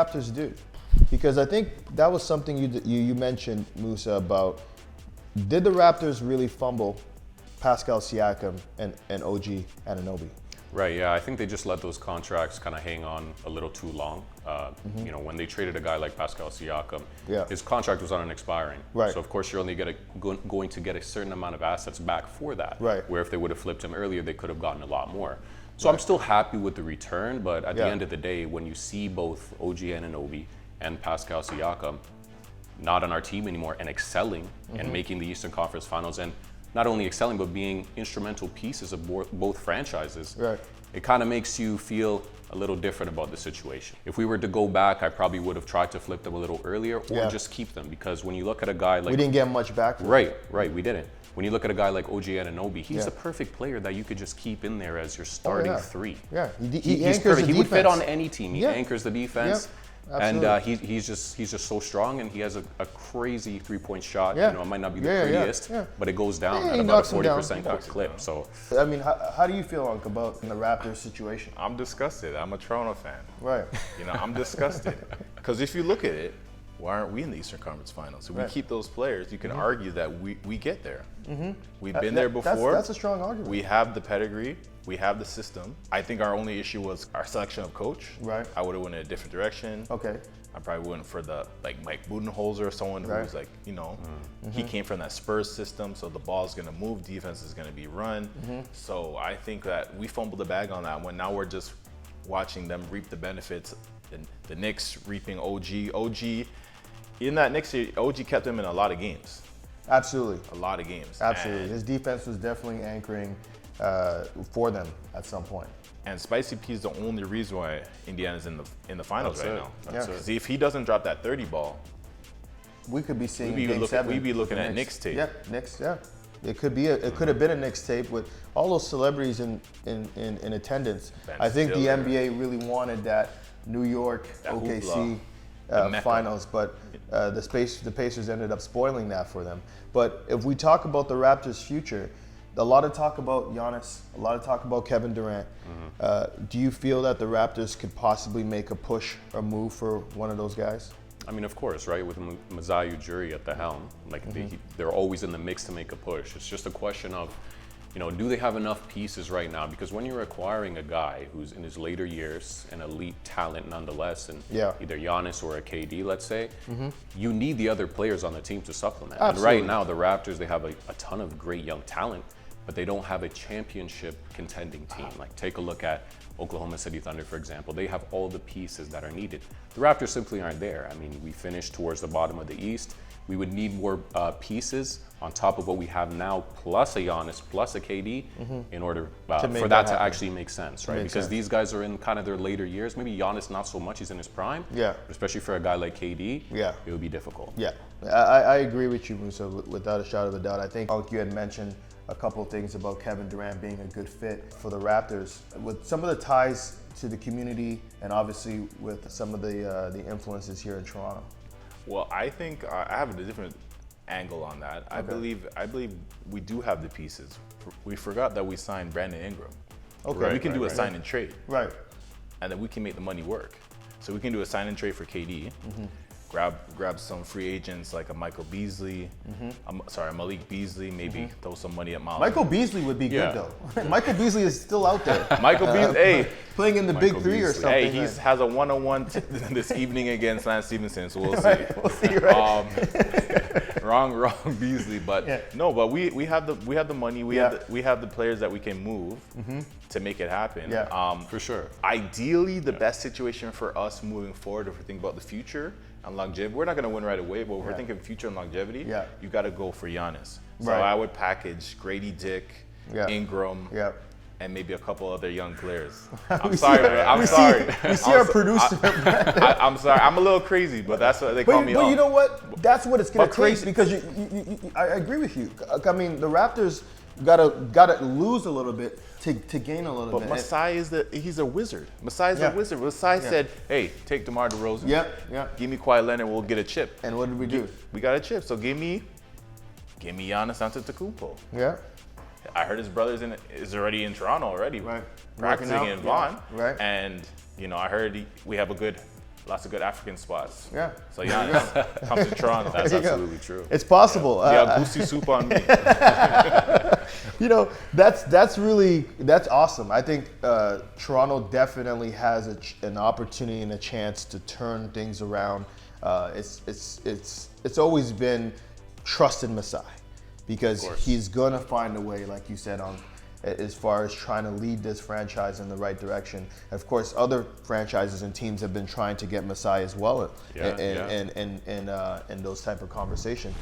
Raptors do? Because I think that was something you mentioned, Musa, about did the Raptors really fumble Pascal Siakam and OG Anunoby? Right, yeah, I think they just let those contracts kind of hang on a little too long. You know, when they traded a guy like Pascal Siakam, his contract was on an expiring. Right. So of course you're only going to get a certain amount of assets back for that. Right. Where if they would have flipped him earlier, they could have gotten a lot more. So I'm still happy with the return, but at the end of the day, when you see both OG Anunoby and Pascal Siakam not on our team anymore and excelling and making the Eastern Conference Finals, and not only excelling but being instrumental pieces of both franchises, it kind of makes you feel a little different about the situation. If we were to go back, I probably would have tried to flip them a little earlier or just keep them, because when you look at a guy like... We didn't get much back. Right, we didn't. When you look at a guy like OG Anunoby, he's the perfect player that you could just keep in there as your starting three. Yeah, he's anchors perfect. the He would fit defense. on any team. He anchors the defense. And he's just so strong, and he has a crazy three-point shot. You know, it might not be the prettiest, but it goes down at about a 40% clip. So, I mean, how do you feel, Unc, about the Raptors situation? I'm disgusted. I'm a Toronto fan. Right. You know, I'm disgusted because if you look at it, why aren't we in the Eastern Conference Finals? If we keep those players, you can argue that we get there. We've been there before. That's a strong argument. We have the pedigree. We have the system. I think our only issue was our selection of coach. Right. I would have went in a different direction. Okay. I probably went for the Mike Budenholzer, someone who was like, you know, he came from that Spurs system, so the ball's gonna move, defense is gonna be run. So I think that we fumbled the bag on that one. Now we're just watching them reap the benefits. And the Knicks reaping OG. In that Knicks year, OG kept him in a lot of games. Absolutely. A lot of games. Absolutely. And his defense was definitely anchoring for them at some point. And Spicy P is the only reason why Indiana's in the finals right now. That's it. If he doesn't drop that 30 ball, we could be seeing we'd be looking at Knicks tape. Yeah, Knicks. Yeah, it could have been a Knicks tape with all those celebrities in attendance. I think the NBA really wanted that New York OKC finals, but the Pacers ended up spoiling that for them. But if we talk about the Raptors' future, a lot of talk about Giannis, a lot of talk about Kevin Durant. Do you feel that the Raptors could possibly make a push or move for one of those guys? I mean, of course, right? With Masai Ujiri at the helm, like they're always in the mix to make a push. It's just a question of, you know, do they have enough pieces right now? Because when you're acquiring a guy who's in his later years, an elite talent nonetheless, and either Giannis or a KD, let's say, you need the other players on the team to supplement. Absolutely. And right now, the Raptors, they have a ton of great young talent, but they don't have a championship contending team. Like, take a look at Oklahoma City Thunder, for example. They have all the pieces that are needed. The Raptors simply aren't there. I mean, we finished towards the bottom of the East. We would need more pieces on top of what we have now, plus a Giannis, plus a KD, in order for that to actually make sense, right? Because these guys are in kind of their later years. Maybe Giannis not so much, he's in his prime. Yeah. But especially for a guy like KD, yeah, it would be difficult. Yeah, I agree with you, Musa, without a shadow of a doubt. I think you had mentioned a couple of things about Kevin Durant being a good fit for the Raptors. With some of the ties to the community and obviously with some of the influences here in Toronto. Well, I think I have a different angle on that. I believe we do have the pieces. We forgot that we signed Brandon Ingram. Okay. We can do a sign and trade. Right. And then we can make the money work. So we can do a sign and trade for KD. Grab some free agents like a Michael Beasley, Malik Beasley, maybe throw some money at Miles. Michael Beasley would be good though. Michael Beasley is still out there. Michael Beasley, playing in the Big Three or something. Hey, he has a one-on-one this evening against Lance Stevenson, so we'll see. Right, we'll see, right? Wrong Beasley, but no, but we have the money, we have the players that we can move to make it happen. Yeah, for sure. Ideally, the best situation for us moving forward, if we think about the future and longevity, we're not going to win right away, but if we're thinking future and longevity, you got to go for Giannis. So I would package Grady Dick, Ingram, and maybe a couple other young players. I'm sorry. We see our producer. I'm sorry. I'm a little crazy, but that's what they call me. But you know what? That's what it's going to take, crazy. because I agree with you. I mean, the Raptors gotta lose a little bit to gain a little bit. But Masai he's a wizard. Masai's a wizard. Masai said, "Hey, take DeMar DeRozan. Give me Kawhi Leonard. We'll get a chip." And what did we do? We got a chip. So give me Giannis Antetokounmpo. Yeah. I heard his brother is already in Toronto already, right? Practicing in Vaughan, right? And I heard we have a good lots of good African spots. Yeah. So Giannis comes to Toronto. That's absolutely true. It's possible. Yeah, goosey soup on me. You know, that's awesome. I think Toronto definitely has an opportunity and a chance to turn things around. It's always been trust in Masai, because he's gonna find a way, like you said, as far as trying to lead this franchise in the right direction. Of course, other franchises and teams have been trying to get Masai as well, in those type of conversations.